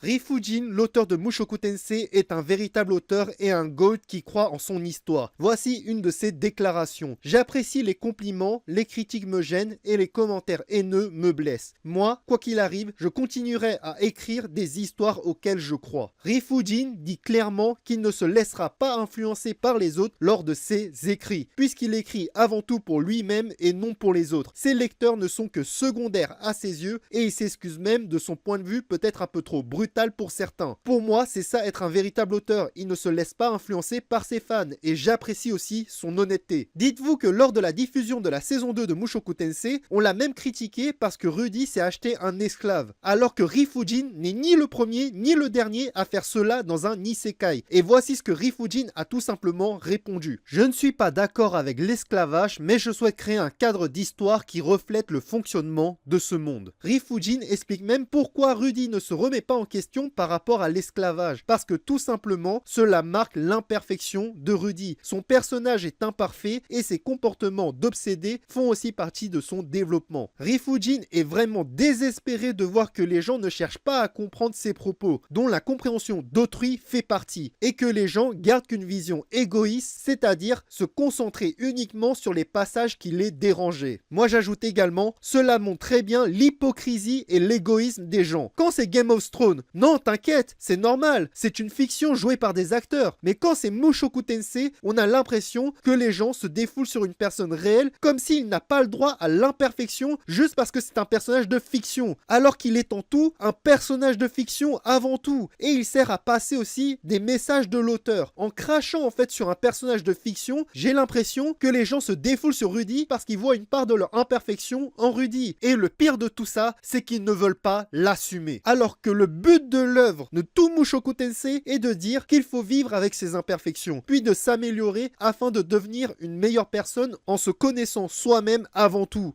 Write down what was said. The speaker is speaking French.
Rifujin, l'auteur de Mushoku Tensei, est un véritable auteur et un GOAT qui croit en son histoire. Voici une de ses déclarations. J'apprécie les compliments, les critiques me gênent et les commentaires haineux me blessent. Moi, quoi qu'il arrive, je continuerai à écrire des histoires auxquelles je crois. Rifujin dit clairement qu'il ne se laissera pas influencer par les autres lors de ses écrits, puisqu'il écrit avant tout pour lui-même et non pour les autres. Ses lecteurs ne sont que secondaires à ses yeux et il s'excuse même de son point de vue peut-être un peu trop brutal pour certains. Pour moi, c'est ça être un véritable auteur. Il ne se laisse pas influencer par ses fans et j'apprécie aussi son honnêteté. Dites-vous que lors de la diffusion de la saison 2 de Mushoku Tensei, on l'a même critiqué parce que Rudy s'est acheté un esclave, alors que Rifujin n'est ni le premier ni le dernier à faire cela dans un isekai. Et voici ce que Rifujin a tout simplement répondu. Je ne suis pas d'accord avec l'esclavage, mais je souhaite créer un cadre d'histoire qui reflète le fonctionnement de ce monde. Rifujin explique même pourquoi Rudy ne se remet pas en question par rapport à l'esclavage, parce que tout simplement, cela marque l'imperfection de Rudy. Son personnage est imparfait et ses comportements d'obsédé font aussi partie de son développement. Rifujin est vraiment désespéré de voir que les gens ne cherchent pas à comprendre ses propos, dont la compréhension d'autrui fait partie, et que les gens gardent qu'une vision égoïste, c'est-à-dire se concentrer uniquement sur les passages qui les dérangeaient. Moi j'ajoute également, cela montre très bien l'hypocrisie et l'égoïsme des gens. Quand c'est Game of Thrones, non t'inquiète, c'est normal, c'est une fiction jouée par des acteurs, mais quand c'est Mushoku Tensei, on a l'impression que les gens se défoulent sur une personne réelle comme s'il n'a pas le droit à l'imperfection juste parce que c'est un personnage de fiction, alors qu'il est en tout un personnage de fiction avant tout, et il sert à passer aussi des messages de l'auteur. En crachant en fait sur un personnage de fiction, j'ai l'impression que les gens se défoulent sur Rudy parce qu'ils voient une part de leur imperfection en Rudy, et le pire de tout ça, c'est qu'ils ne veulent pas l'assumer. Alors que le but de l'œuvre de tout Mushoku Tensei est de dire qu'il faut vivre avec ses imperfections, puis de s'améliorer afin de devenir une meilleure personne en se connaissant soi-même avant tout.